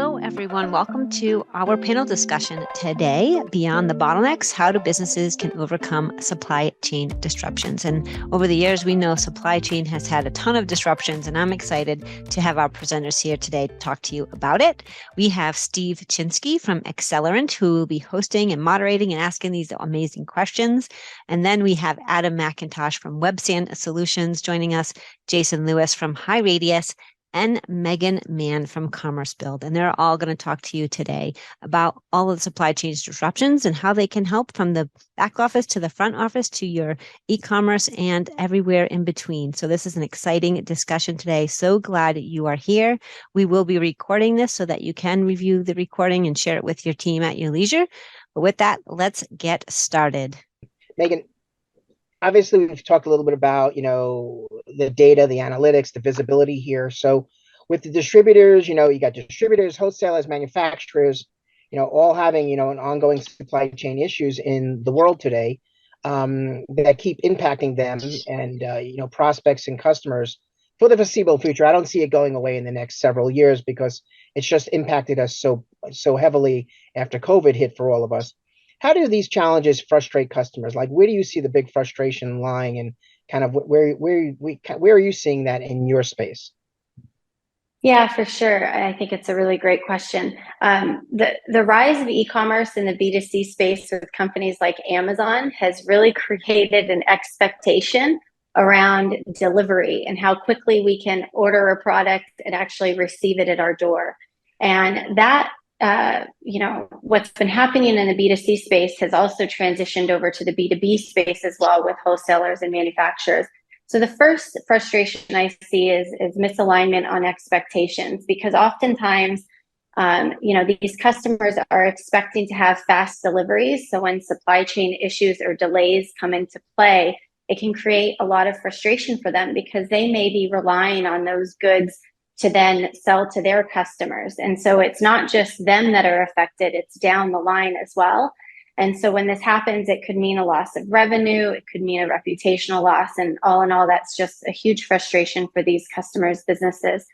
Hello, everyone. Welcome to our panel discussion today, Beyond the Bottlenecks, How Do Businesses Can Overcome Supply Chain Disruptions. And over the years, we know supply chain has had a ton of disruptions, and I'm excited to have our presenters here today to talk to you about it. We have Steve Chinsky from Accelerant, who will be hosting and moderating and asking these amazing questions. And then we have Adam McIntosh from WebSand Solutions joining us, Jason Lewis from High Radius, and Megan Mann from Commerce Build. And they're all going to talk to you today about all of the supply chain disruptions and how they can help from the back office to the front office to your e-commerce and everywhere in between. So this is an exciting discussion today. So glad you are here. We will be recording this so that you can review the recording and share it with your team at your leisure. But with that, let's get started. Megan, obviously, we've talked a little bit about, the data, the analytics, the visibility here. So with the distributors, you got distributors, wholesalers, manufacturers, all having, an ongoing supply chain issues in the world today that keep impacting them and, prospects and customers for the foreseeable future. I don't see it going away in the next several years because it's just impacted us so heavily after COVID hit for all of us. How do these challenges frustrate customers? Like, where do you see the big frustration lying, and kind of where are you seeing that in your space? Yeah, for sure. I think it's a really great question. The rise of e-commerce in the B2C space with companies like Amazon has really created an expectation around delivery and how quickly we can order a product and actually receive it at our door. And that what's been happening in the B2C space has also transitioned over to the B2B space as well with wholesalers and manufacturers. So the first frustration I see is misalignment on expectations, because oftentimes, these customers are expecting to have fast deliveries. So when supply chain issues or delays come into play, it can create a lot of frustration for them because they may be relying on those goods to then sell to their customers. And so it's not just them that are affected, it's down the line as well. And so when this happens, it could mean a loss of revenue, it could mean a reputational loss, and all in all, that's just a huge frustration for these customers' businesses.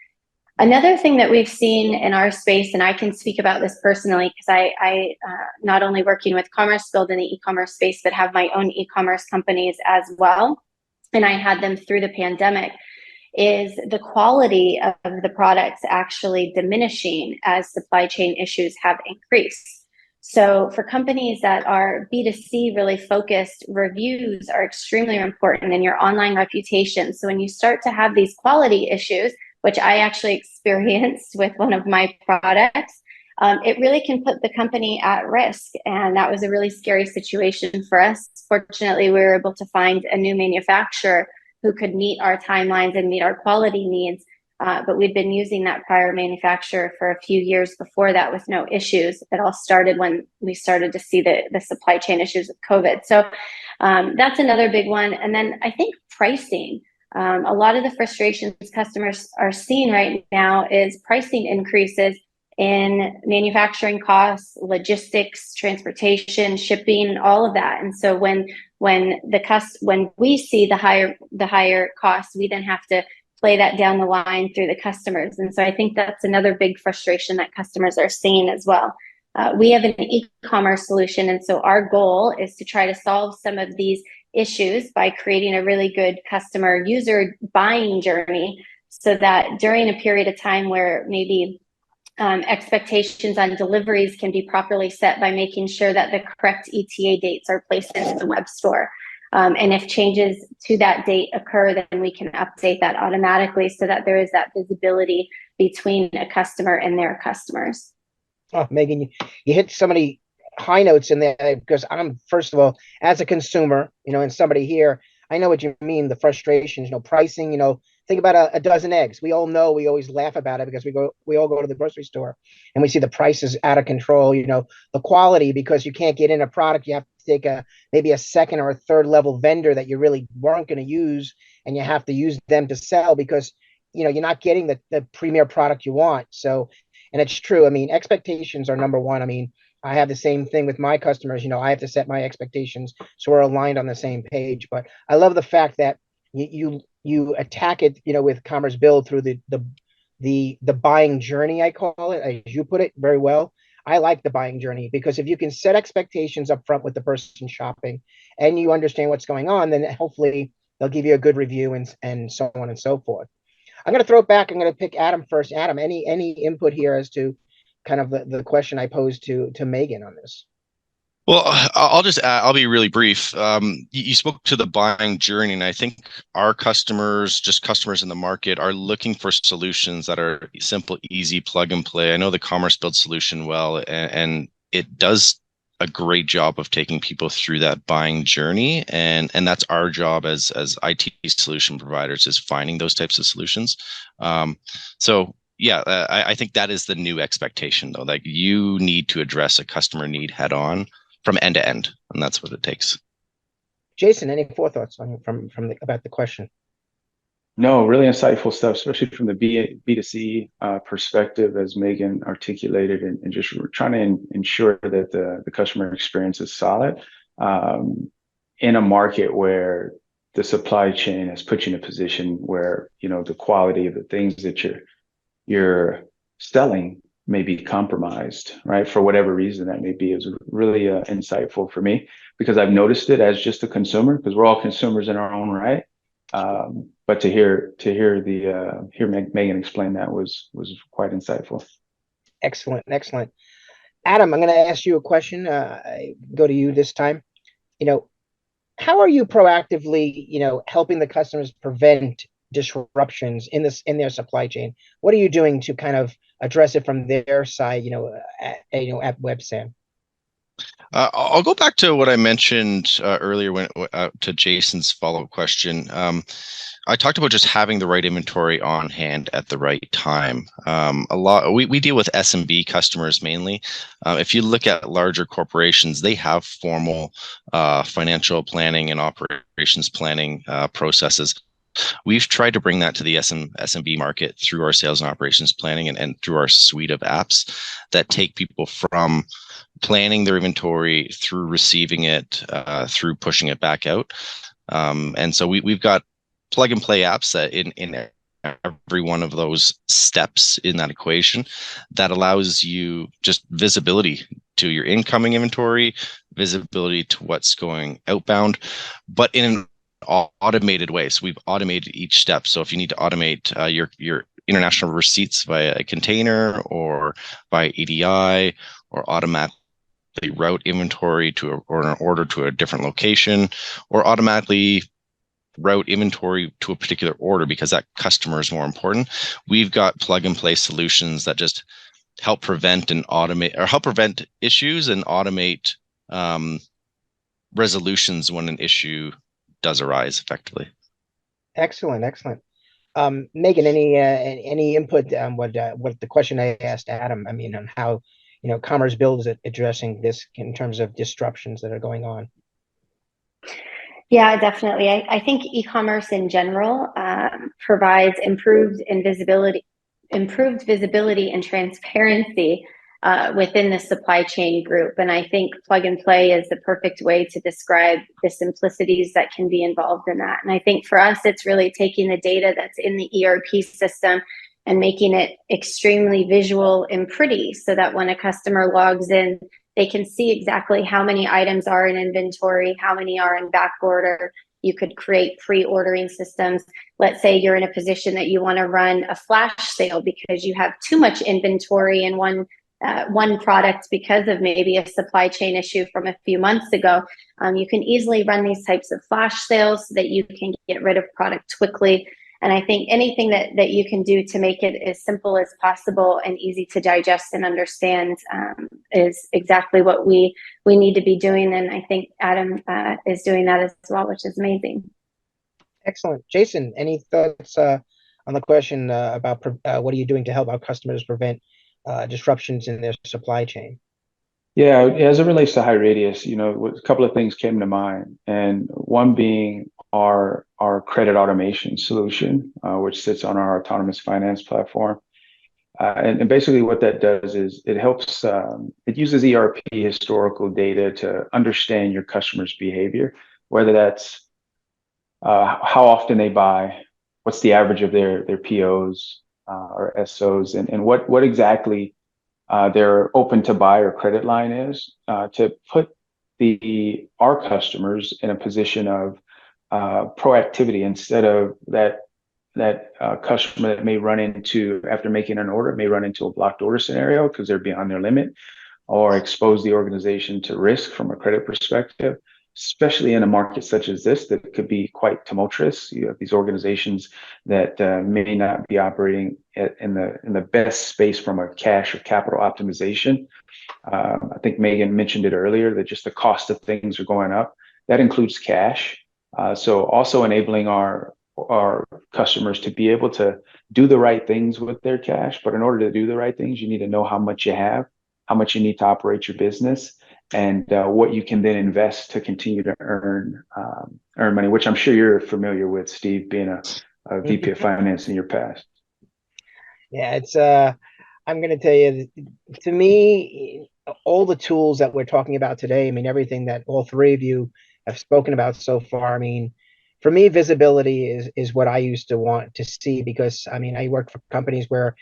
Another thing that we've seen in our space, and I can speak about this personally because I not only working with Commerce Build in the e-commerce space, but have my own e-commerce companies as well, and I had them through the pandemic, is the quality of the products actually diminishing as supply chain issues have increased. So for companies that are B2C really focused, reviews are extremely important in your online reputation. So when you start to have these quality issues, which I actually experienced with one of my products, it really can put the company at risk. And that was a really scary situation for us. Fortunately, we were able to find a new manufacturer who could meet our timelines and meet our quality needs. But we'd been using that prior manufacturer for a few years before that with no issues. It all started when we started to see the supply chain issues with COVID. So that's another big one. And then I think pricing. A lot of the frustrations customers are seeing right now is pricing increases in manufacturing costs, logistics, transportation, shipping, all of that. And so when we see the higher costs, we then have to play that down the line through the customers. And so I think that's another big frustration that customers are seeing as well. We have an e-commerce solution, and so our goal is to try to solve some of these issues by creating a really good customer user buying journey, so that during a period of time where maybe expectations on deliveries can be properly set by making sure that the correct ETA dates are placed into the web store. And if changes to that date occur, then we can update that automatically so that there is that visibility between a customer and their customers. Oh, Megan, you hit so many high notes in there, because I'm, first of all, as a consumer, and somebody here, I know what you mean, the frustrations, pricing, think about a dozen eggs. We all know, we always laugh about it because we all go to the grocery store and we see the prices out of control, the quality, because you can't get in a product. You have to take maybe a second or a third level vendor that you really weren't going to use, and you have to use them to sell because, you're not getting the premier product you want. So, and it's true. I mean, expectations are number one. I mean, I have the same thing with my customers. I have to set my expectations so we're aligned on the same page. But I love the fact that you attack it, with Commerce Build through the the buying journey, I call it, as you put it very well. I like the buying journey because if you can set expectations up front with the person shopping and you understand what's going on, then hopefully they'll give you a good review and so on and so forth. I'm going to throw it back. I'm going to pick Adam first. Adam, any input here as to kind of the question I posed to Megan on this? Well, I'll just add, I'll be really brief. You spoke to the buying journey, and I think our customers, just customers in the market, are looking for solutions that are simple, easy, plug and play. I know the Commerce Build solution well, and it does a great job of taking people through that buying journey, and that's our job as IT solution providers, is finding those types of solutions. So yeah, I think that is the new expectation, though. Like, you need to address a customer need head on from end to end, and that's what it takes. Jason, any forethoughts about the question? No, really insightful stuff, especially from the B2C perspective, as Megan articulated, and just trying to ensure that the customer experience is solid in a market where the supply chain has put you in a position where, you know, the quality of the things that you're selling may be compromised, right? For whatever reason that may be. It was really insightful for me, because I've noticed it as just a consumer, because we're all consumers in our own right. But to hear Megan explain that was quite insightful. Excellent. Adam, I'm going to ask you a question. I go to you this time. You know, how are you proactively, helping the customers prevent disruptions in their supply chain? What are you doing to kind of address it from their side, at WebSam? I'll go back to what I mentioned earlier to Jason's follow-up question. I talked about just having the right inventory on hand at the right time. We deal with SMB customers mainly. If you look at larger corporations, they have formal financial planning and operations planning processes. We've tried to bring that to the SMB market through our sales and operations planning and through our suite of apps that take people from planning their inventory through receiving it, through pushing it back out. And so we've got plug and play apps that in every one of those steps in that equation that allows you just visibility to your incoming inventory, visibility to what's going outbound, but in an automated way. So we've automated each step. So if you need to automate your international receipts via a container or by EDI, or automatically route inventory or an order to a different location, or automatically route inventory to a particular order because that customer is more important, we've got plug and play solutions that just help prevent issues and automate resolutions when an issue does arise effectively. Excellent. Megan, any input on what the question I asked Adam? I mean, on how Commerce Build is addressing this in terms of disruptions that are going on. Yeah, definitely. I think e-commerce in general provides improved visibility and transparency within the supply chain group. And I think plug and play is the perfect way to describe the simplicities that can be involved in that. And I think for us, it's really taking the data that's in the ERP system and making it extremely visual and pretty, so that when a customer logs in, they can see exactly how many items are in inventory, how many are in back order. You could create pre-ordering systems. Let's say you're in a position that you want to run a flash sale because you have too much inventory in one product because of maybe a supply chain issue from a few months ago. You can easily run these types of flash sales so that you can get rid of product quickly. And I think anything that you can do to make it as simple as possible and easy to digest and understand is exactly what we need to be doing. And I think Adam is doing that as well, which is amazing. Excellent. Jason, any thoughts on the question about what are you doing to help our customers prevent disruptions in their supply chain? Yeah, as it relates to high radius, a couple of things came to mind, and one being our credit automation solution, which sits on our autonomous finance platform. And basically what that does is it helps, it uses ERP historical data to understand your customer's behavior, whether that's how often they buy, what's the average of their POs, or SOs, and what exactly their open to buy or credit line is, to put our customers in a position of proactivity, instead of that customer that may run into, after making an order, may run into a blocked order scenario because they're beyond their limit, or expose the organization to risk from a credit perspective, especially in a market such as this that could be quite tumultuous. You have these organizations that may not be operating in the best space from a cash or capital optimization. I think Megan mentioned it earlier that just the cost of things are going up. That includes cash. So also enabling our customers to be able to do the right things with their cash. But in order to do the right things, you need to know how much you have, how much you need to operate your business, and what you can then invest to continue to earn money, which I'm sure you're familiar with, Steve, being a VP of finance in your past. Yeah, it's I'm going to tell you, to me, all the tools that we're talking about today, I mean, everything that all three of you have spoken about so far, I mean, for me, visibility is what I used to want to see, because I mean, I worked for companies where,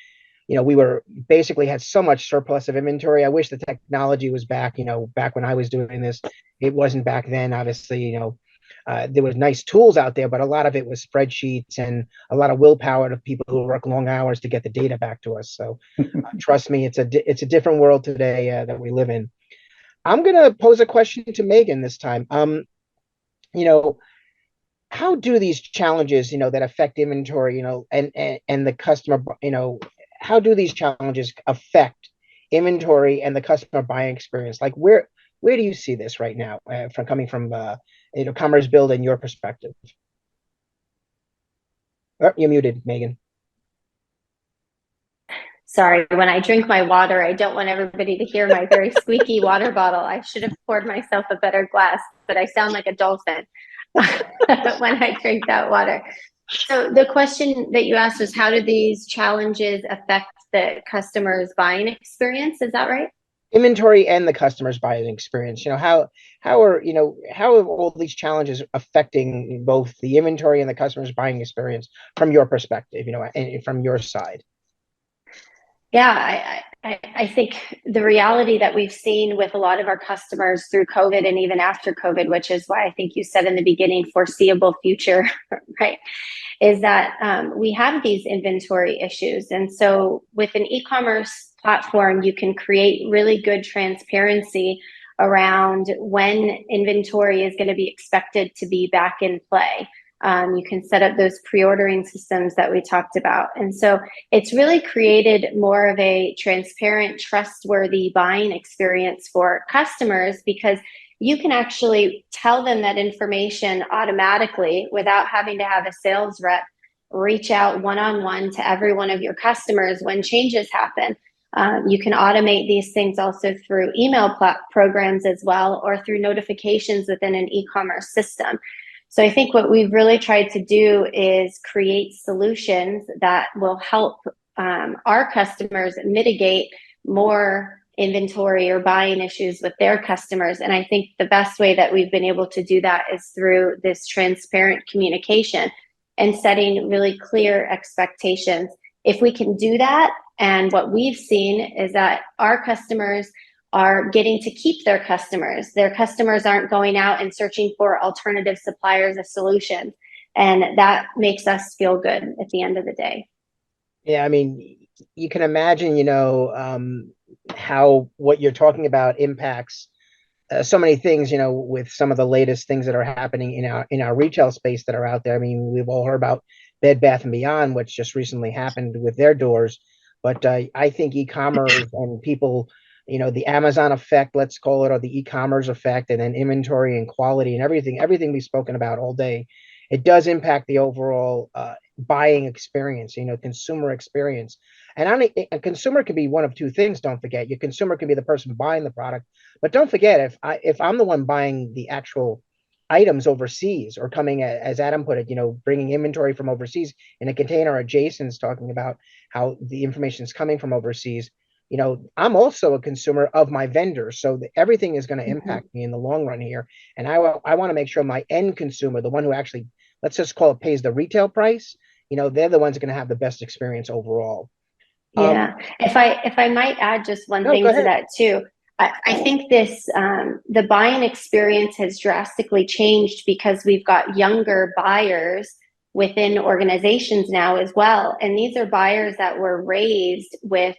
we were basically had so much surplus of inventory. I wish the technology was back, back when I was doing this. It wasn't back then, obviously. There was nice tools out there, but a lot of it was spreadsheets and a lot of willpower to people who work long hours to get the data back to us. So trust me, it's a different world today that we live in. I'm going to pose a question to Megan this time. You know, how do these challenges, that affect inventory, and the customer, how do these challenges affect inventory and the customer buying experience? Like where do you see this right now, from coming from Commerce Build and your perspective? Oh, you're muted, Megan. Sorry, when I drink my water, I don't want everybody to hear my very squeaky water bottle. I should have poured myself a better glass, but I sound like a dolphin when I drink that water. So the question that you asked was, how do these challenges affect the customer's buying experience? Is that right? Inventory and the customer's buying experience. How are all these challenges affecting both the inventory and the customer's buying experience from your perspective, and from your side? Yeah, I think the reality that we've seen with a lot of our customers through COVID and even after COVID, which is why I think you said in the beginning, foreseeable future, right, is that we have these inventory issues. And so with an e-commerce platform, you can create really good transparency around when inventory is going to be expected to be back in play. You can set up those pre-ordering systems that we talked about. And so it's really created more of a transparent, trustworthy buying experience for customers, because you can actually tell them that information automatically without having to have a sales rep reach out one-on-one to every one of your customers when changes happen. You can automate these things also through email programs as well, or through notifications within an e-commerce system. So I think what we've really tried to do is create solutions that will help our customers mitigate more inventory or buying issues with their customers. And I think the best way that we've been able to do that is through this transparent communication and setting really clear expectations. If we can do that, and what we've seen is that our customers are getting to keep their customers. Their customers aren't going out and searching for alternative suppliers of solutions. And that makes us feel good at the end of the day. Yeah, I mean, you can imagine, how what you're talking about impacts so many things, with some of the latest things that are happening in our retail space that are out there. I mean, we've all heard about Bed Bath and Beyond, which just recently happened with their doors. But I think e-commerce and people, the Amazon effect, let's call it, or the e-commerce effect, and then inventory and quality and everything we've spoken about all day, it does impact the overall buying experience, consumer experience. And a consumer could be one of two things. Don't forget, your consumer could be the person buying the product, but don't forget, if I'm the one buying the actual items overseas, or coming, as Adam put it, bringing inventory from overseas in a container, or Jason's talking about how the information is coming from overseas. I'm also a consumer of my vendors, so everything is going to impact me in the long run here. And I want to make sure my end consumer, the one who actually, let's just call it, pays the retail price, they're the ones that are going to have the best experience overall. Yeah. If I might add just one No, thing go to ahead. that too. I think this the buying experience has drastically changed because we've got younger buyers within organizations now as well. And these are buyers that were raised with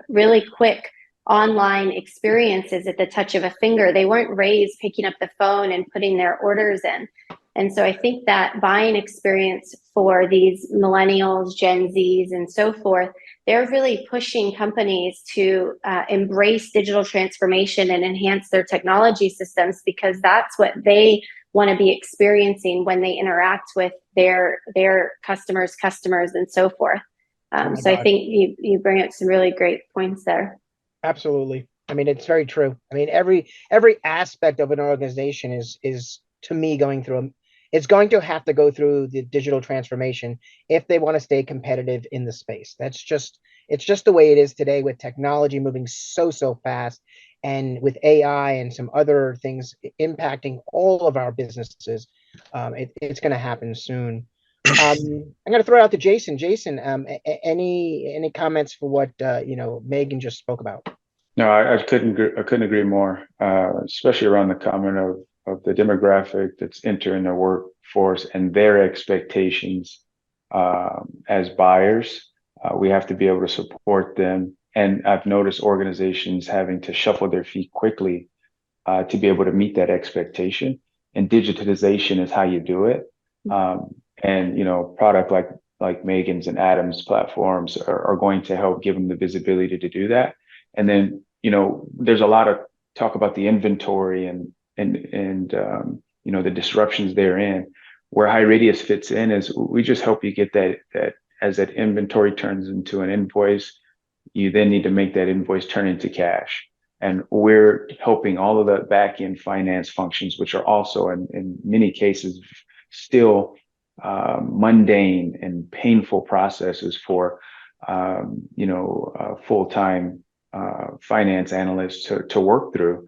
really quick online experiences at the touch of a finger. They weren't raised picking up the phone and putting their orders in. And so I think that buying experience for these millennials, Gen Zs, and so forth, they're really pushing companies to embrace digital transformation and enhance their technology systems, because that's what they want to be experiencing when they interact with their customers, and so forth. So I think you bring up some really great points there. Absolutely. I mean, it's very true. I mean, every aspect of an organization is to me it's going to have to go through the digital transformation if they want to stay competitive in the space. It's just the way it is today, with technology moving so fast, and with AI and some other things impacting all of our businesses. It's going to happen soon. I'm going to throw it out to Jason. Jason, any comments for what Megan just spoke about? No, I couldn't agree more, especially around the comment of the demographic that's entering the workforce and their expectations as buyers. We have to be able to support them. And I've noticed organizations having to shuffle their feet quickly to be able to meet that expectation. And digitalization is how you do it. And product like Megan's and Adam's platforms are going to help give them the visibility to do that. And then there's a lot of talk about the inventory and the disruptions therein. Where HighRadius fits in is we just help you get that as that inventory turns into an invoice, you then need to make that invoice turn into cash. And we're helping all of the back end finance functions, which are also in many cases still mundane and painful processes for full-time finance analysts to work through,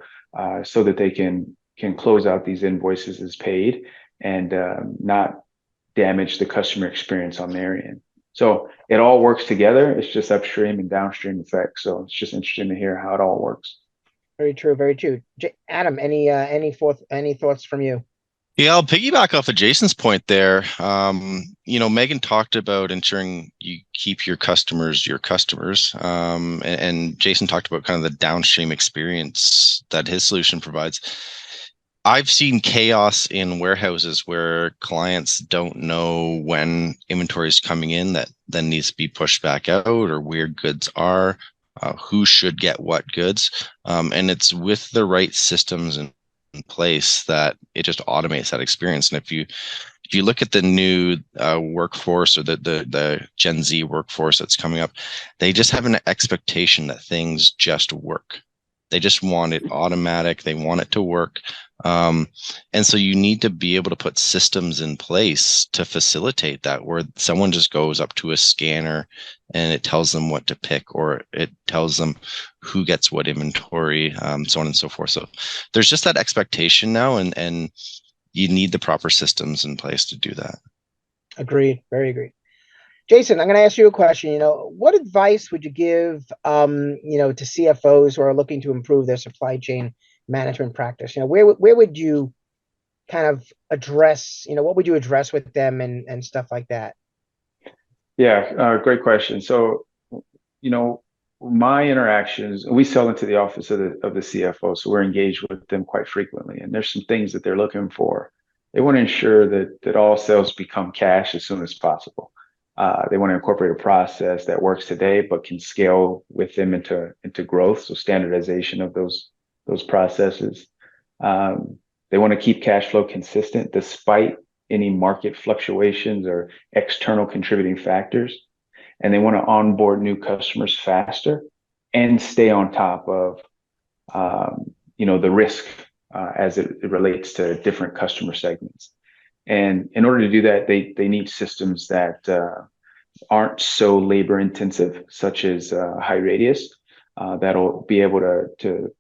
so that they can close out these invoices as paid and not damage the customer experience on their end. So it all works together. It's just upstream and downstream effects. So it's just interesting to hear how it all works. Very true. Very true. Adam, any thoughts from you? Yeah, I'll piggyback off of Jason's point there. Megan talked about ensuring you keep your customers. And Jason talked about kind of the downstream experience that his solution provides. I've seen chaos in warehouses where clients don't know when inventory is coming in that then needs to be pushed back out, or where goods are, who should get what goods. And it's with the right systems in place that it just automates that experience. And if you look at the new workforce, or the Gen Z workforce that's coming up, they just have an expectation that things just work. They just want it automatic. They want it to work. And so you need to be able to put systems in place to facilitate that, where someone just goes up to a scanner and it tells them what to pick, or it tells them who gets what inventory, so on and so forth. So there's just that expectation now, and you need the proper systems in place to do that. Agreed. Very agreed. Jason, I'm going to ask you a question. What advice would you give, to CFOs who are looking to improve their supply chain management practice? Where would you kind of address, what would you address with them and stuff like that? Yeah, great question. So, my interactions, we sell into the office of the CFO, so we're engaged with them quite frequently. And there's some things that they're looking for. They want to ensure that all sales become cash as soon as possible. They want to incorporate a process that works today but can scale with them into growth. So standardization of those processes. They want to keep cash flow consistent despite any market fluctuations or external contributing factors. And they want to onboard new customers faster and stay on top of the risk as it relates to different customer segments. And in order to do that, they need systems that aren't so labor intensive, such as HighRadius, that'll be able to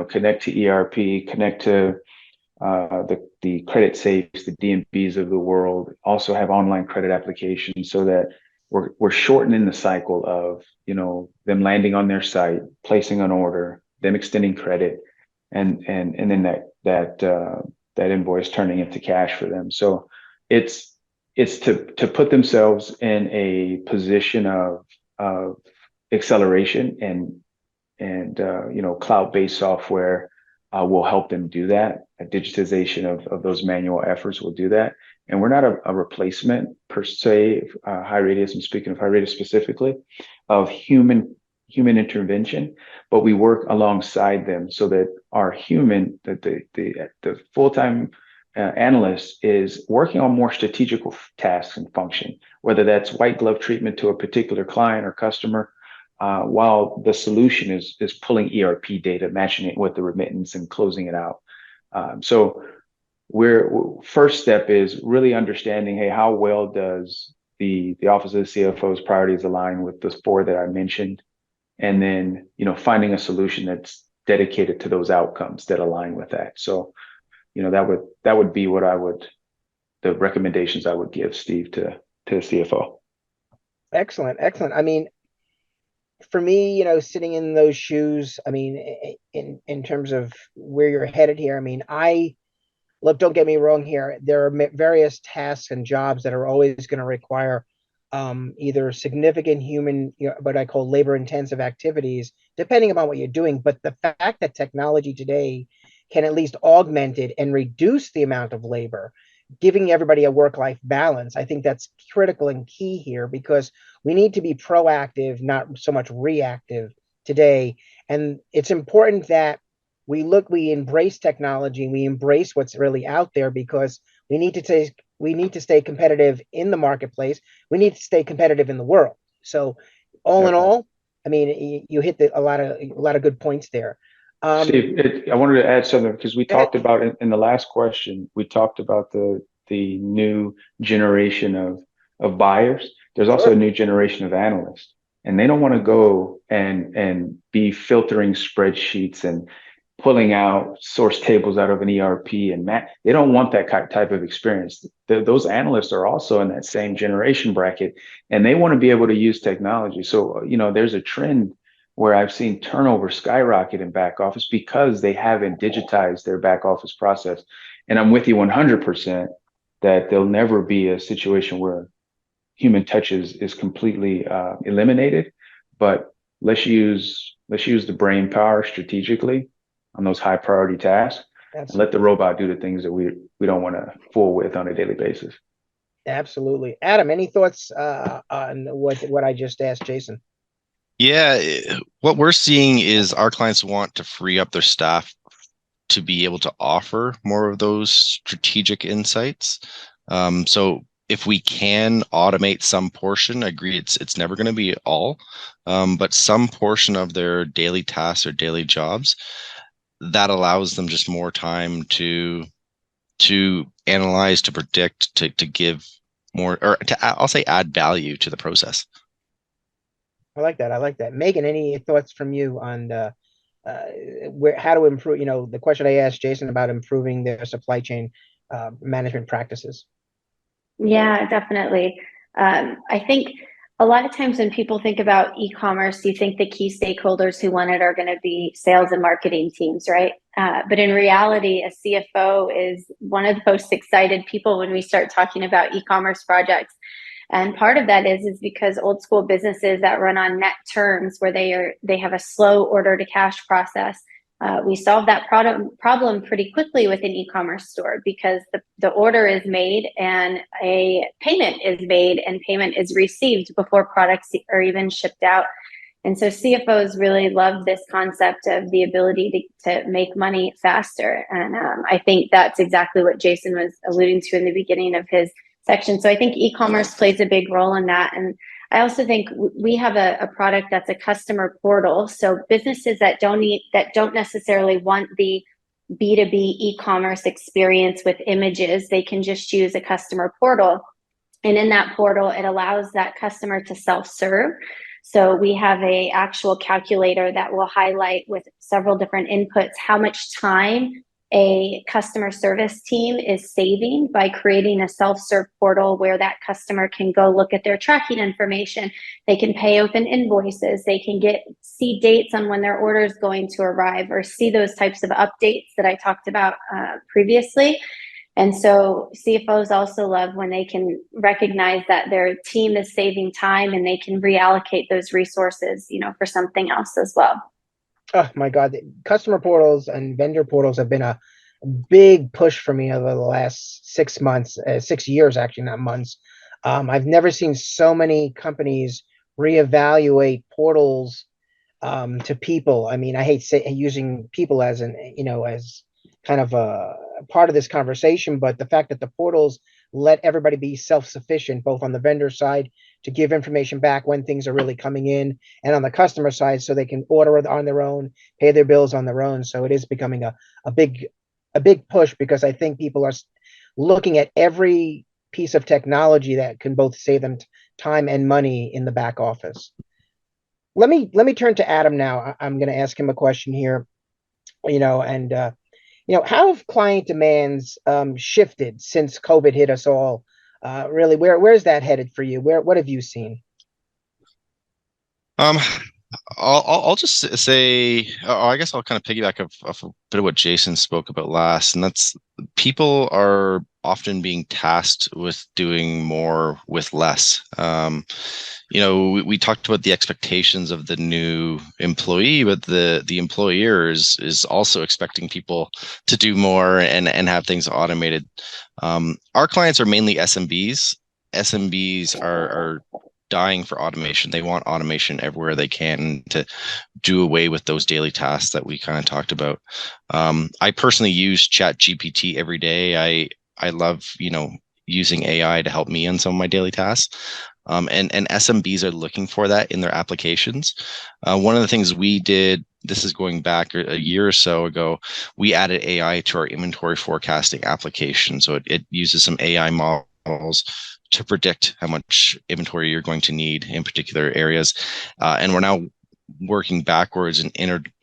connect to ERP, connect to the credit safes, the DMBs of the world also have online credit applications, so that we're shortening the cycle of, them landing on their site, placing an order, them extending credit, and then that invoice turning into cash for them. So it's to put themselves in a position of acceleration, and cloud-based software will help them do that. A digitization of those manual efforts will do that. And we're not a replacement per se. HighRadius, I'm speaking of HighRadius specifically, of human intervention, but we work alongside them so that our human, that the full-time analyst is working on more strategical tasks and function, whether that's white glove treatment to a particular client or customer, while the solution is pulling ERP data, matching it with the remittance and closing it out. So first step is really understanding, hey, how well does the Office of the CFO's priorities align with the four that I mentioned? And then, finding a solution that's dedicated to those outcomes that align with that. So, that would be the recommendations I would give, Steve, to the CFO. Excellent. I mean, for me, sitting in those shoes, I mean, in terms of where you're headed here, I mean, look, don't get me wrong here. There are various tasks and jobs that are always going to require either significant human, what I call labor-intensive activities, depending upon what you're doing. But the fact that technology today can at least augment it and reduce the amount of labor, giving everybody a work-life balance, I think that's critical and key here, because we need to be proactive, not so much reactive today. And it's important that we embrace technology, we embrace what's really out there, because we need to stay competitive in the marketplace. We need to stay competitive in the world. So all in all, I mean, you hit a lot of good points there. Steve, I wanted to add something, because we talked about in the last question, we talked about the new generation of buyers. There's also a new generation of analysts, and they don't want to go and be filtering spreadsheets and pulling out source tables out of an ERP they don't want that type of experience. Those analysts are also in that same generation bracket, and they want to be able to use technology. So, there's a trend where I've seen turnover skyrocket in back office because they haven't digitized their back office process. And I'm with you 100% that there'll never be a situation where human touch is completely eliminated, but let's use the brain power strategically on those high priority tasks. Absolutely. And let the robot do the things that we don't want to fool with on a daily basis. Absolutely. Adam, any thoughts on what I just asked Jason? Yeah, what we're seeing is our clients want to free up their staff to be able to offer more of those strategic insights. So if we can automate some portion, I agree it's never going to be all, but some portion of their daily tasks or daily jobs, that allows them just more time to analyze, to predict, to give more, or I'll say add value to the process. I like that. Megan, any thoughts from you on how to improve, the question I asked Jason about improving their supply chain management practices? Yeah, definitely. I think a lot of times when people think about e-commerce, you think the key stakeholders who want it are going to be sales and marketing teams, right? But in reality, a CFO is one of the most excited people when we start talking about e-commerce projects. And part of that is because old school businesses that run on net terms, where they have a slow order to cash process, we solve that problem pretty quickly with an e-commerce store, because the order is made and a payment is made and payment is received before products are even shipped out. And so CFOs really love this concept of the ability to make money faster. And I think that's exactly what Jason was alluding to in the beginning of his section. So I think e-commerce plays a big role in that. And I also think we have a product that's a customer portal. So businesses that don't necessarily want the B2B e-commerce experience with images, they can just use a customer portal. And in that portal, it allows that customer to self-serve. So we have a actual calculator that will highlight with several different inputs how much time a customer service team is saving by creating a self-serve portal where that customer can go look at their tracking information. They can pay open invoices. They can see dates on when their order is going to arrive, or see those types of updates that I talked about previously. And so CFOs also love when they can recognize that their team is saving time and they can reallocate those resources, for something else as well. Oh my God, customer portals and vendor portals have been a big push for me over the last 6 months, 6 years, actually, not months. I've never seen so many companies reevaluate portals to people. I mean, I hate using people as as kind of a part of this conversation, but the fact that the portals let everybody be self-sufficient, both on the vendor side to give information back when things are really coming in, and on the customer side so they can order it on their own, pay their bills on their own. So it is becoming a big push, because I think people are looking at every piece of technology that can both save them time and money in the back office. Let me turn to Adam now. I'm going to ask him a question here. How have client demands shifted since COVID hit us all? Really, where's that headed for you? What have you seen? I'll just say, I guess I'll kind of piggyback off a bit of what Jason spoke about last, and that's people are often being tasked with doing more with less. We talked about the expectations of the new employee, but the employer is also expecting people to do more and have things automated. Our clients are mainly SMBs. SMBs are dying for automation. They want automation everywhere they can to do away with those daily tasks that we kind of talked about. I personally use ChatGPT every day. I love, using AI to help me on some of my daily tasks. And SMBs are looking for that in their applications. One of the things we did, this is going back a year or so ago, we added AI to our inventory forecasting application. So it uses some AI models to predict how much inventory you're going to need in particular areas. And we're now working backwards and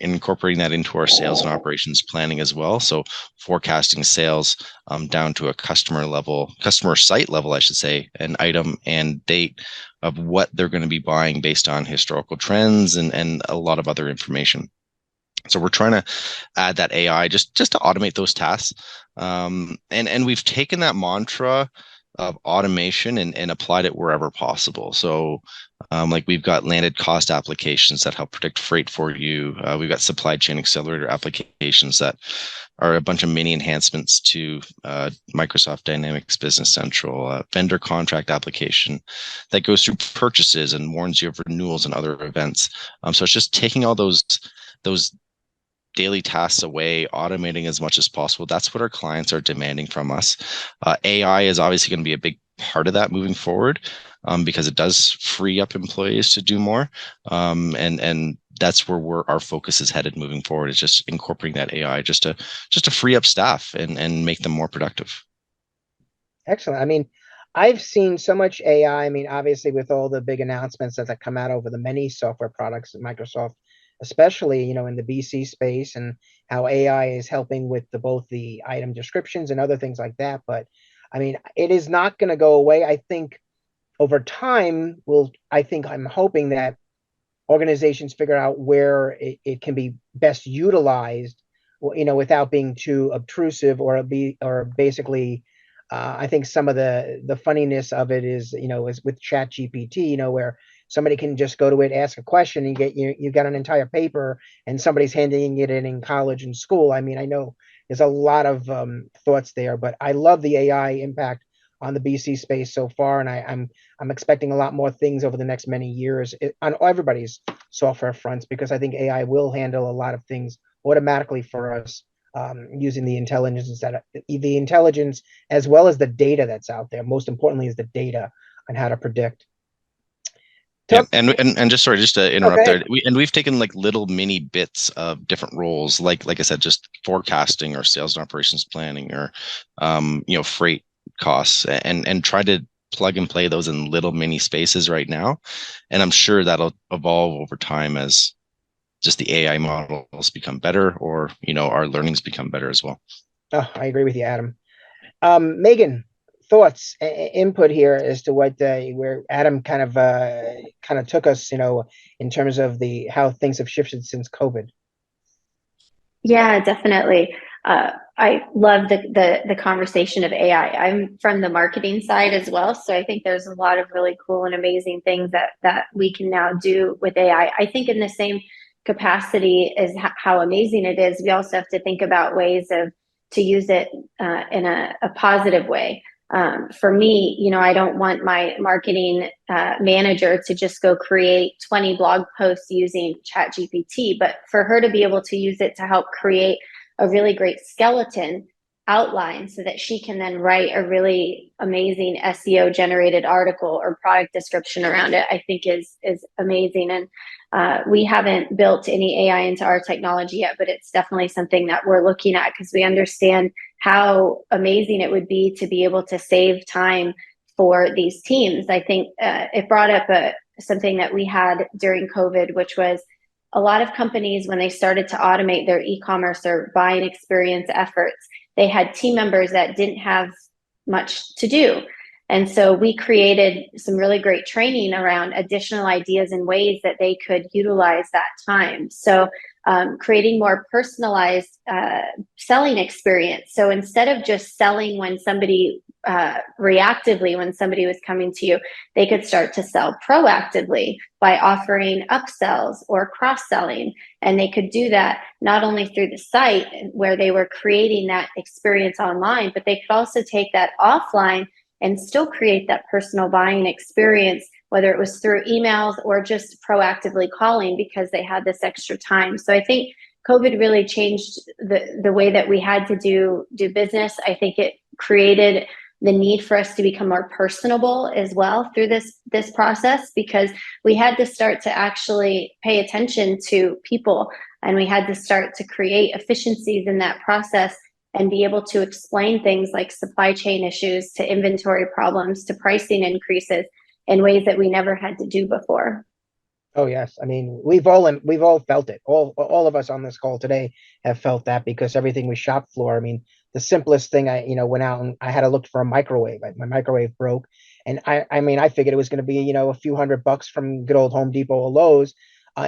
incorporating that into our sales and operations planning as well. So forecasting sales down to a customer site level, I should say, an item and date of what they're going to be buying based on historical trends and a lot of other information. So we're trying to add that AI just to automate those tasks. And we've taken that mantra of automation and applied it wherever possible. So like we've got landed cost applications that help predict freight for you. We've got supply chain accelerator applications that are a bunch of mini enhancements to Microsoft Dynamics Business Central, vendor contract application that goes through purchases and warns you of renewals and other events. So it's just taking all those daily tasks away, automating as much as possible. That's what our clients are demanding from us. AI is obviously going to be a big part of that moving forward because it does free up employees to do more. And that's where our focus is headed moving forward, is just incorporating that AI just to free up staff and make them more productive. Excellent. I mean, I've seen so much AI. I mean, obviously with all the big announcements that have come out over the many software products at Microsoft, especially, in the BC space, and how AI is helping with both the item descriptions and other things like that. But I mean, it is not going to go away. I think over time, I'm hoping that organizations figure out where it can be best utilized, without being too obtrusive or basically, I think some of the funniness of it is with ChatGPT, where somebody can just go to it, ask a question, and you got an entire paper, and somebody's handing it in college and school. I mean, I know there's a lot of thoughts there, but I love the AI impact on the BC space so far, and I'm expecting a lot more things over the next many years on everybody's software fronts, because I think AI will handle a lot of things automatically for us, using the intelligence as well as the data that's out there. Most importantly is the data on how to predict. Yeah, and just sorry, just to interrupt there. We've taken like little mini bits of different roles, like I said, just forecasting or sales and operations planning or freight costs, and try to plug and play those in little mini spaces right now. And I'm sure that'll evolve over time as just the AI models become better, or our learnings become better as well. Oh, I agree with you, Adam. Megan, thoughts, input here as to what where Adam kind of took us, in terms of how things have shifted since COVID. Yeah, definitely. I love the conversation of AI. I'm from the marketing side as well, so I think there's a lot of really cool and amazing things that we can now do with AI. I think in the same capacity as how amazing it is, we also have to think about ways to use it in a positive way. For me, I don't want my marketing manager to just go create 20 blog posts using ChatGPT, but for her to be able to use it to help create a really great skeleton outline so that she can then write a really amazing SEO generated article or product description around it, I think is amazing. And we haven't built any AI into our technology yet, but it's definitely something that we're looking at because we understand how amazing it would be to be able to save time for these teams. I think it brought up something that we had during COVID, which was a lot of companies, when they started to automate their e-commerce or buying experience efforts, they had team members that didn't have much to do. And so we created some really great training around additional ideas and ways that they could utilize that time. So creating more personalized selling experience. So instead of just selling when somebody reactively, when somebody was coming to you, they could start to sell proactively by offering upsells or cross-selling. And they could do that not only through the site where they were creating that experience online, but they could also take that offline and still create that personal buying experience, whether it was through emails or just proactively calling because they had this extra time. So I think COVID really changed the way that we had to do business. I think it created the need for us to become more personable as well through this process, because we had to start to actually pay attention to people, and we had to start to create efficiencies in that process and be able to explain things like supply chain issues to inventory problems to pricing increases in ways that we never had to do before. Oh yes, I mean we've all felt it. All of us on this call today have felt that, because everything was shop floor. I mean, the simplest thing, I went out and I had to look for a microwave. My microwave broke, and I mean I figured it was going to be a few $100 from good old Home Depot or Lowe's.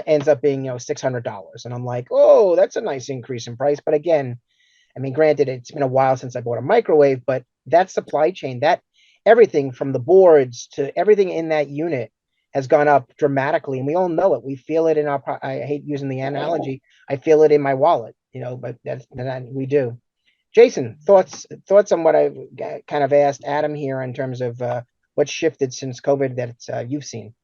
Ends up being $600, and I'm like, oh, that's a nice increase in price. But again, I mean, granted, it's been a while since I bought a microwave, but that supply chain, that everything from the boards to everything in that unit has gone up dramatically, and we all know it. We feel it in our. I hate using the analogy. I feel it in my wallet, but that we do. Jason, thoughts on what I've kind of asked Adam here in terms of what's shifted since COVID that you've seen.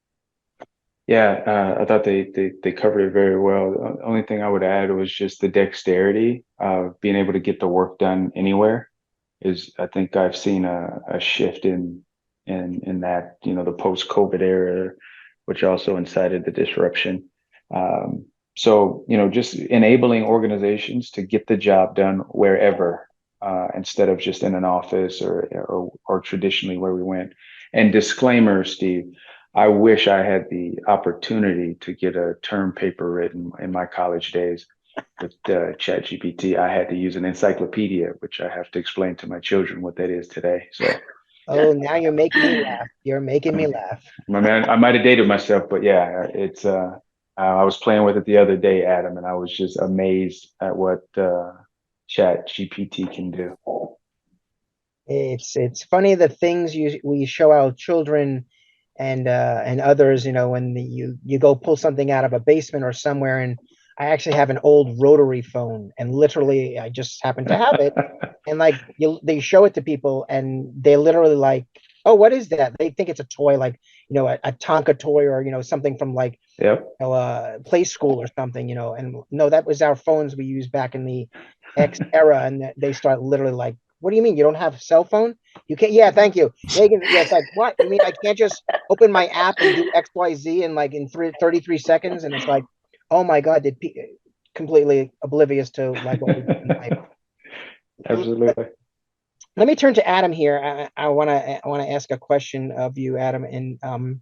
Yeah, I thought they covered it very well. The only thing I would add was just the dexterity of being able to get the work done anywhere. I think I've seen a shift in that, the post-COVID era, which also incited the disruption. So, just enabling organizations to get the job done wherever, instead of just in an office or traditionally where we went. And disclaimer, Steve, I wish I had the opportunity to get a term paper written in my college days with ChatGPT. I had to use an encyclopedia, which I have to explain to my children what that is today. So, oh, now you're making me laugh. You're making me laugh. My man, I might have dated myself, but yeah, it's. I was playing with it the other day, Adam, and I was just amazed at what ChatGPT can do. It's funny the things we show our children and others, when you go pull something out of a basement or somewhere. And I actually have an old rotary phone, and literally I just happen to have it. And like they show it to people, and they literally like, oh, what is that? They think it's a toy, like a Tonka toy, or something from like Yep. play school or something. And no, that was our phones we used back in the X era. And they start literally like, what do you mean you don't have a cell phone? You can't? Yeah, thank you, Megan. Yeah, it's like, what you mean? I can't just open my app and do XYZ in like in 33 seconds? And it's like, oh my God, completely oblivious to like what we do in life. Absolutely. Let me turn to Adam here. I want to ask a question of you, Adam. And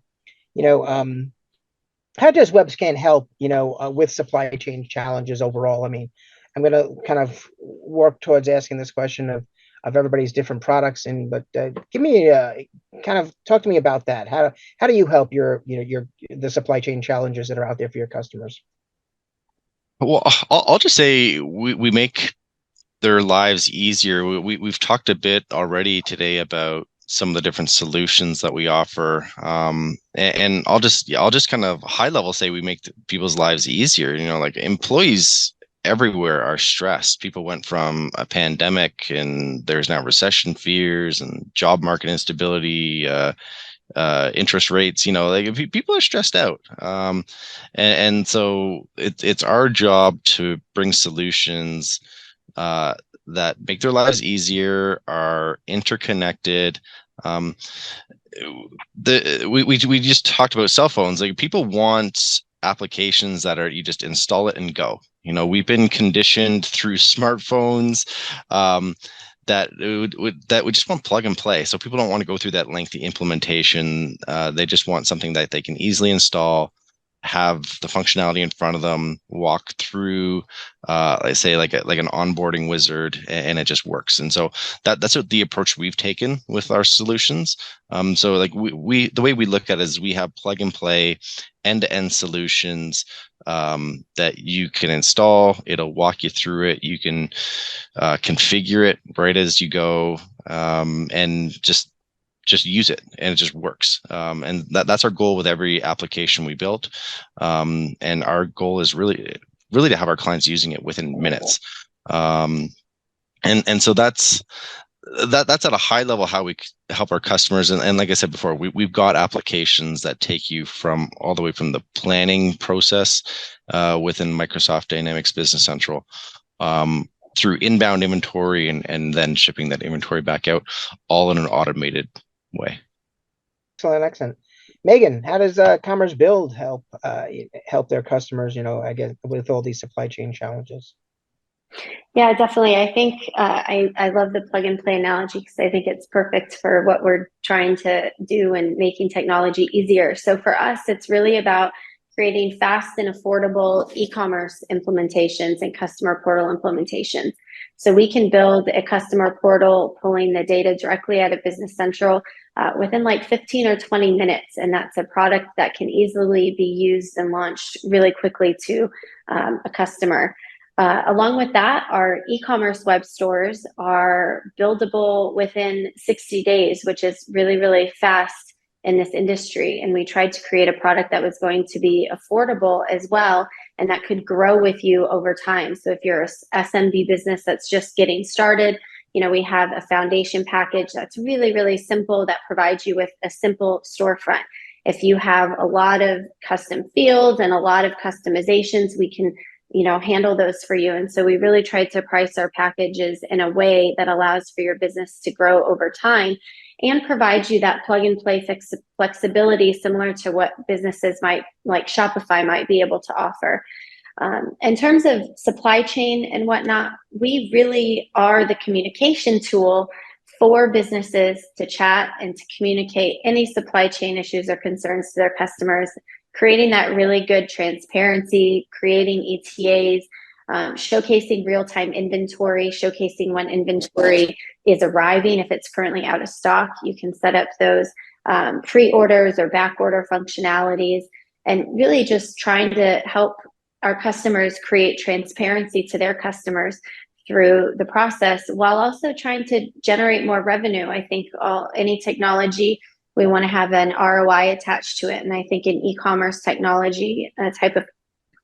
how does WebScan help, with supply chain challenges overall? I mean, I'm going to kind of work towards asking this question of everybody's different products, but give me kind of talk to me about that. How do you help the supply chain challenges that are out there for your customers? Well, I'll just say we make their lives easier. We've talked a bit already today about some of the different solutions that we offer, and I'll just kind of high level say we make people's lives easier. Like employees everywhere are stressed. People went from a pandemic, and there's now recession fears and job market instability. Interest rates, like people are stressed out, and so it's our job to bring solutions that make their lives easier, are interconnected. Um, we just talked about cell phones. Like people want applications that are you just install it and go. We've been conditioned through smartphones that we just want plug and play. So people don't want to go through that lengthy implementation. They just want something that they can easily install, have the functionality in front of them, walk through, I say like an onboarding wizard, and it just works. And so that's what the approach we've taken with our solutions. So like we the way we look at it is we have plug and play, end-to-end solutions that you can install. It'll walk you through it. You can configure it right as you go, and just use it, and it just works. And that's our goal with every application we built. And our goal is really to have our clients using it within minutes. And so that's at a high level how we help our customers. And like I said before, we've got applications that take you from all the way from the planning process within Microsoft Dynamics Business Central, through inbound inventory and then shipping that inventory back out, all in an automated way. Excellent. Megan, how does Commerce Build help their customers, I guess, with all these supply chain challenges? Yeah, definitely. I think I love the plug and play analogy because I think it's perfect for what we're trying to do and making technology easier. So for us, it's really about creating fast and affordable e-commerce implementations and customer portal implementations. So we can build a customer portal pulling the data directly out of Business Central within like 15 or 20 minutes. And that's a product that can easily be used and launched really quickly to a customer. Along with that, our e-commerce web stores are buildable within 60 days, which is really, really fast in this industry. And we tried to create a product that was going to be affordable as well, and that could grow with you over time. So if you're a SMB business that's just getting started, we have a foundation package that's really, really simple that provides you with a simple storefront. If you have a lot of custom fields and a lot of customizations, we can handle those for you. And so we really tried to price our packages in a way that allows for your business to grow over time and provide you that plug and play flexibility similar to what businesses like Shopify might be able to offer. In terms of supply chain and whatnot, we really are the communication tool for businesses to chat and to communicate any supply chain issues or concerns to their customers, creating that really good transparency, creating ETAs, showcasing real-time inventory, showcasing when inventory is arriving. If it's currently out of stock, you can set up those pre-orders or back order functionalities, and really just trying to help our customers create transparency to their customers through the process, while also trying to generate more revenue. I think any technology, we want to have an ROI attached to it. And I think in e-commerce technology, a type of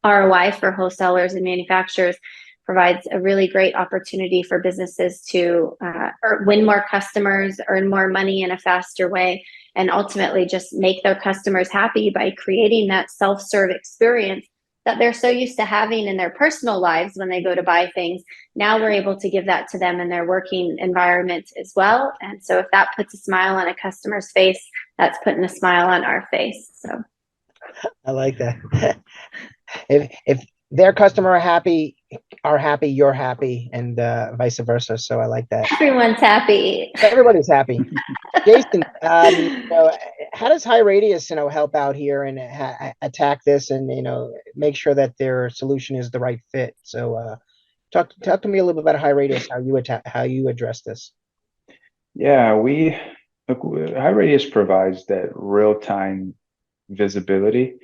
ROI for wholesalers and manufacturers provides a really great opportunity for businesses to win more customers, earn more money in a faster way, and ultimately just make their customers happy by creating that self-serve experience that they're so used to having in their personal lives when they go to buy things. Now we're able to give that to them in their working environment as well. And so if that puts a smile on a customer's face, that's putting a smile on our face. So I like that. If their customer are happy, you're happy, and vice versa. So I like that. Everyone's happy. Everybody's happy. Jason, how does High Radius, help out here and attack this and, make sure that their solution is the right fit? So, talk to me a little bit about High Radius, how you address this. Yeah, High Radius provides that real-time visibility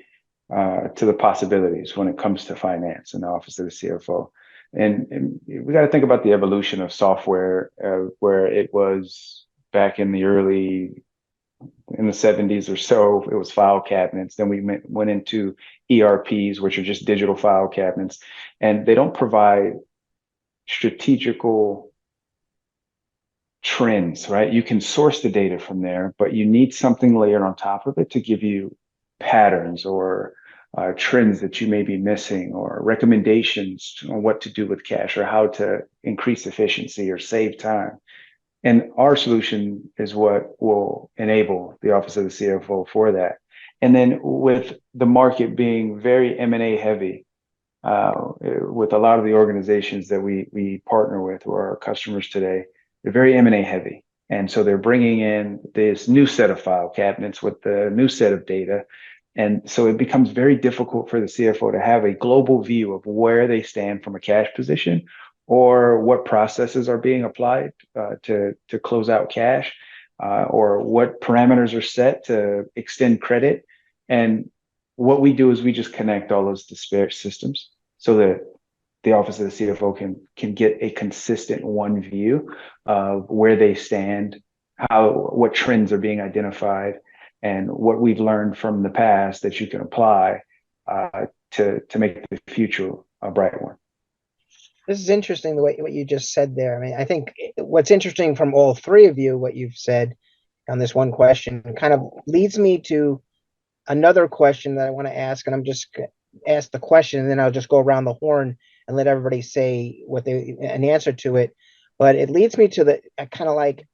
to the possibilities when it comes to finance in the office of the CFO. And we got to think about the evolution of software, where it was back in the 70s or so, it was file cabinets. Then we went into ERPs, which are just digital file cabinets, and they don't provide strategical trends, right? You can source the data from there, but you need something layered on top of it to give you patterns or trends that you may be missing, or recommendations on what to do with cash or how to increase efficiency or save time. And our solution is what will enable the office of the CFO for that. And then with the market being very M&A heavy, with a lot of the organizations that we partner with, who are our customers today, they're very M&A heavy. And so they're bringing in this new set of file cabinets with the new set of data. And so it becomes very difficult for the CFO to have a global view of where they stand from a cash position, or what processes are being applied to close out cash, or what parameters are set to extend credit. And what we do is we just connect all those disparate systems so that the office of the CFO can get a consistent one view of where they stand, what trends are being identified, and what we've learned from the past that you can apply to make the future a bright one. This is interesting, what you just said there. I mean, I think what's interesting from all three of you, what you've said on this one question, kind of leads me to another question that I want to ask, and I'm just going to ask the question, and then I'll just go around the horn and let everybody say an answer to it. But it leads me to the kind of like,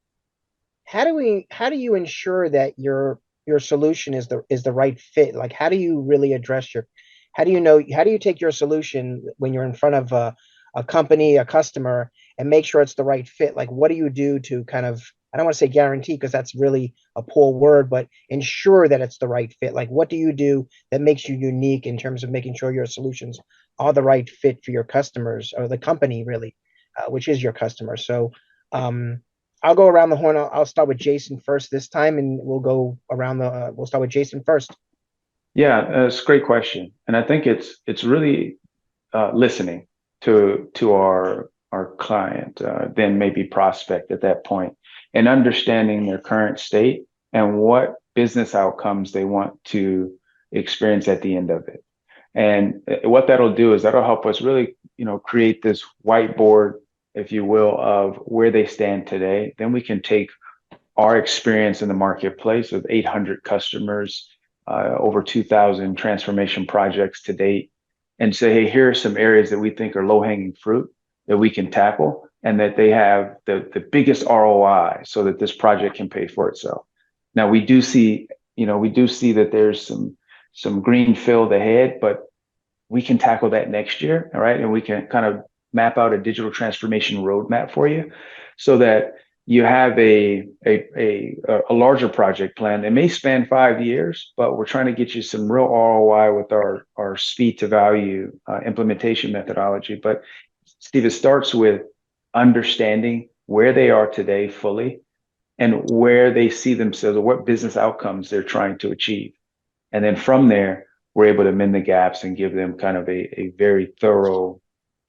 how do you ensure that your solution is the right fit? Like, how do you really address how do you take your solution when you're in front of a company, a customer, and make sure it's the right fit? Like, what do you do to kind of, I don't want to say guarantee, because that's really a poor word, but ensure that it's the right fit? Like, what do you do that makes you unique in terms of making sure your solutions are the right fit for your customers, or the company really, which is your customer? So I'll go around the horn. I'll start with Jason first this time, and we'll go around we'll start with Jason first. Yeah, it's a great question. And I think it's really listening to our client, then maybe prospect at that point, and understanding their current state and what business outcomes they want to experience at the end of it. And what that'll do is that'll help us really, create this whiteboard, if you will, of where they stand today. Then we can take our experience in the marketplace with 800 customers, over 2,000 transformation projects to date, and say, hey, here are some areas that we think are low-hanging fruit that we can tackle, and that they have the biggest ROI, so that this project can pay for itself. Now, we do see that there's some green field ahead, but we can tackle that next year, all right? And we can kind of map out a digital transformation roadmap for you, so that you have a larger project plan. It may span 5 years, but we're trying to get you some real ROI with our speed to value implementation methodology. But Steve, it starts with understanding where they are today fully, and where they see themselves, or what business outcomes they're trying to achieve. And then from there, we're able to mend the gaps and give them kind of a very thorough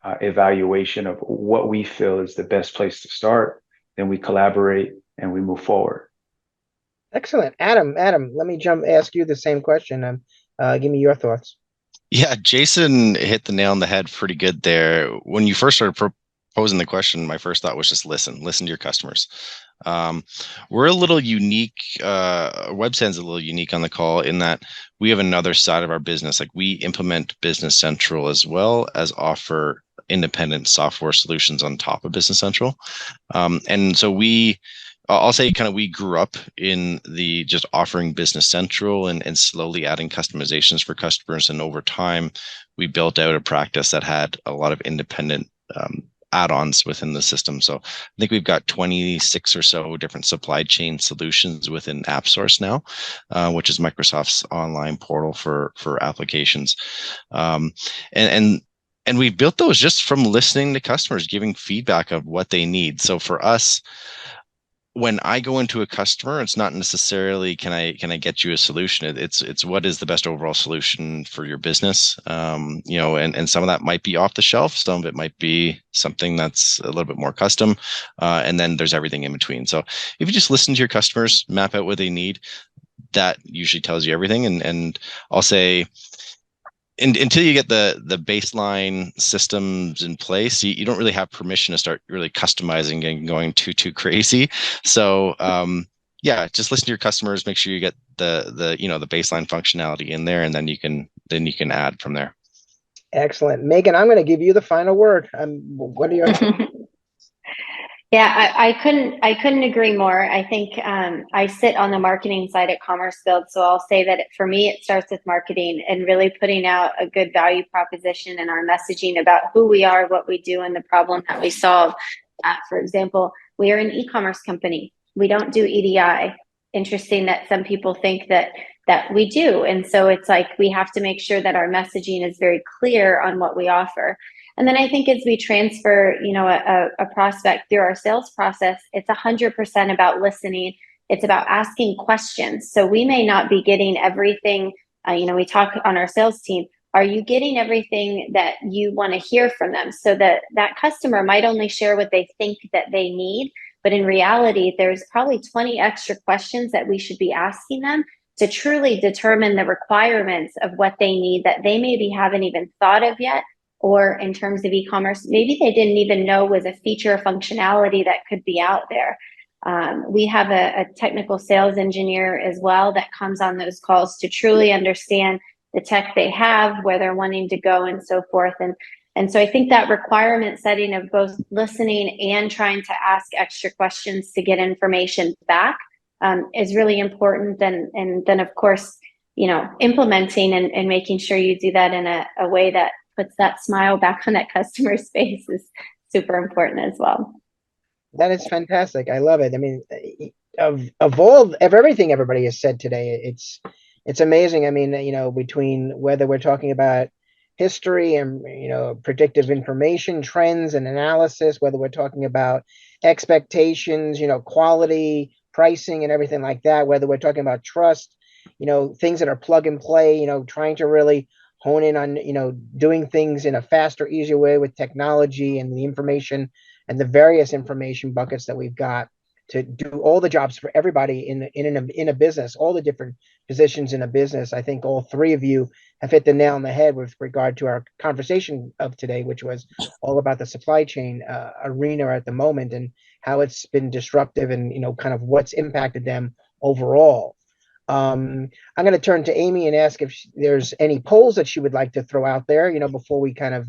evaluation of what we feel is the best place to start. Then we collaborate and we move forward. Excellent. Adam, let me ask you the same question. Give me your thoughts. Yeah, Jason hit the nail on the head pretty good there. When you first started proposing the question, my first thought was just listen to your customers. We're a little unique. Websend's a little unique on the call in that we have another side of our business. Like, we implement Business Central as well as offer independent software solutions on top of Business Central. And so I'll say kind of we grew up in the just offering Business Central and slowly adding customizations for customers. And over time, we built out a practice that had a lot of independent add-ons within the system. So I think we've got 26 or so different supply chain solutions within AppSource now, which is Microsoft's online portal for applications. And we've built those just from listening to customers, giving feedback of what they need. So for us, when I go into a customer, it's not necessarily can I get you a solution. It's what is the best overall solution for your business. And some of that might be off the shelf. Some of it might be something that's a little bit more custom. And then there's everything in between. So if you just listen to your customers, map out what they need, that usually tells you everything. And I'll say, until you get the baseline systems in place, you don't really have permission to start really customizing and going too crazy. So just listen to your customers, make sure you get the baseline functionality in there, and then you can add from there. Excellent. Megan, I'm going to give you the final word. What are your Yeah, I couldn't agree more. I think I sit on the marketing side at Commerce Build, so I'll say that for me, it starts with marketing and really putting out a good value proposition and our messaging about who we are, what we do, and the problem that we solve. For example, we are an e-commerce company. We don't do EDI. Interesting that some people think that we do, and so it's like we have to make sure that our messaging is very clear on what we offer. And then I think as we transfer, a prospect through our sales process, it's 100% about listening. It's about asking questions. So we may not be getting everything, we talk on our sales team, are you getting everything that you want to hear from them? So that customer might only share what they think that they need, but in reality, there's probably 20 extra questions that we should be asking them to truly determine the requirements of what they need that they maybe haven't even thought of yet. Or in terms of e-commerce, maybe they didn't even know was a feature or functionality that could be out there. We have a technical sales engineer as well that comes on those calls to truly understand the tech they have, where they're wanting to go, and so forth. And so I think that requirement setting of both listening and trying to ask extra questions to get information back is really important. And then, of course, implementing and making sure you do that in a way that puts that smile back on that customer's face is super important as well. That is fantastic. I love it. I mean, of everything everybody has said today, it's amazing. I mean, between whether we're talking about history and predictive information, trends and analysis, whether we're talking about expectations, quality, pricing, and everything like that, whether we're talking about trust, things that are plug and play, trying to really hone in on, doing things in a faster, easier way with technology and the information and the various information buckets that we've got to do all the jobs for everybody in a business, all the different positions in a business. I think all three of you have hit the nail on the head with regard to our conversation of today, which was all about the supply chain arena at the moment and how it's been disruptive and, kind of what's impacted them overall. I'm going to turn to Amy and ask if there's any polls that she would like to throw out there, before we kind of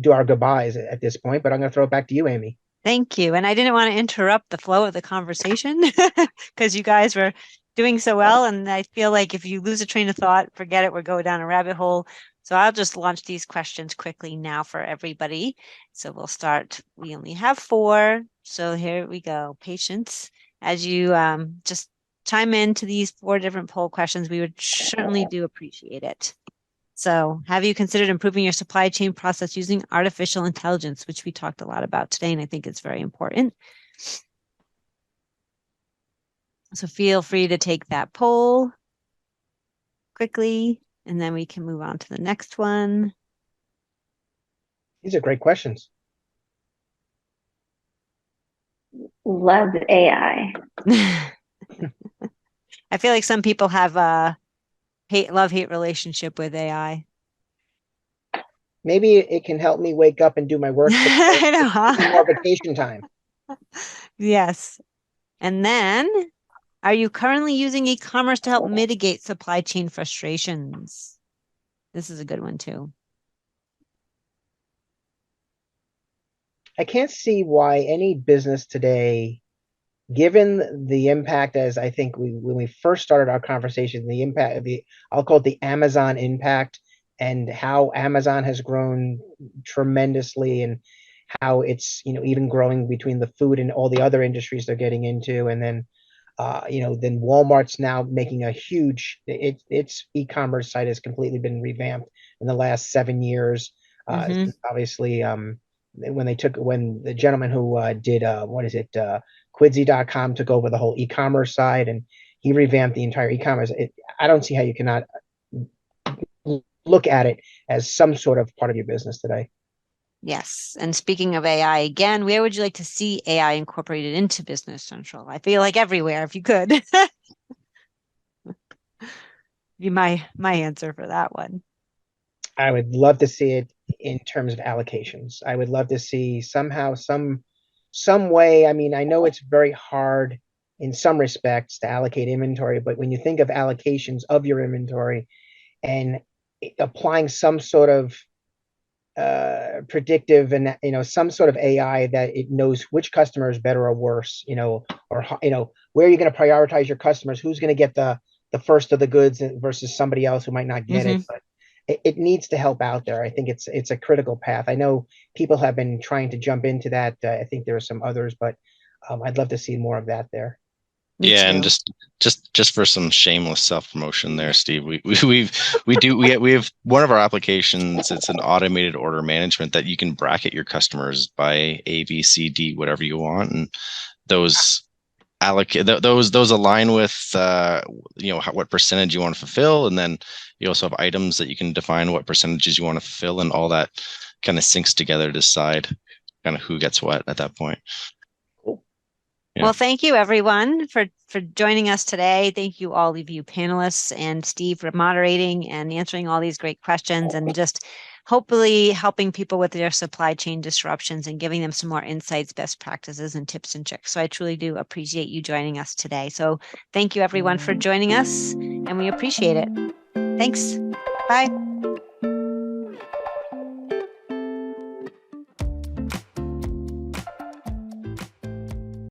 do our goodbyes at this point. But I'm going to throw it back to you, Amy. Thank you. And I didn't want to interrupt the flow of the conversation because you guys were doing so well. And I feel like if you lose a train of thought, forget it, we're going down a rabbit hole. So I'll just launch these questions quickly now for everybody. So we'll start. We only have 4. So here we go. Patience. As you just chime into these 4 different poll questions, we would certainly do appreciate it. So have you considered improving your supply chain process using artificial intelligence, which we talked a lot about today, and I think it's very important. So feel free to take that poll quickly, and then we can move on to the next one. These are great questions. Love AI. I feel like some people have a love-hate relationship with AI. Maybe it can help me wake up and do my work. I know, huh? More vacation time. Yes. And then, are you currently using e-commerce to help mitigate supply chain frustrations? This is a good one too. I can't see why any business today, given the impact, as I think when we first started our conversation, the impact of I'll call it the Amazon impact, and how Amazon has grown tremendously, and how it's, even growing between the food and all the other industries they're getting into. And then, then Walmart's now making a huge, its e-commerce site has completely been revamped in the last 7 years. Mhm. Obviously, when the gentleman who did, what is it, Quidsy.com took over the whole e-commerce side, and he revamped the entire e-commerce. I don't see how you cannot look at it as some sort of part of your business today. Yes. And speaking of AI, again, where would you like to see AI incorporated into Business Central? I feel like everywhere, if you could. Be my answer for that one. I would love to see it in terms of allocations. I would love to see somehow some way. I mean, I know it's very hard in some respects to allocate inventory, but when you think of allocations of your inventory and applying some sort of predictive, and some sort of AI that it knows which customer is better or worse, or where you're going to prioritize your customers, who's going to get the first of the goods versus somebody else who might not get it. But it needs to help out there. I think it's a critical path. I know people have been trying to jump into that. I think there are some others, but I'd love to see more of that there. Me Yeah, too. and just for some shameless self promotion there, Steve. We have one of our applications. It's an automated order management that you can bracket your customers by A, B, C, D, whatever you want, and those those align with what percentage you want to fulfill, and then you also have items that you can define what percentages you want to fulfill, and all that kind of syncs together to decide kind of who gets what at that point. Well, thank you everyone for joining us today. Thank you all of you panelists and Steve for moderating and answering all these great questions, and just hopefully helping people with their supply chain disruptions and giving them some more insights, best practices, and tips and tricks. So I truly do appreciate you joining us today. So thank you everyone for joining us, and we appreciate it. Thanks. Bye.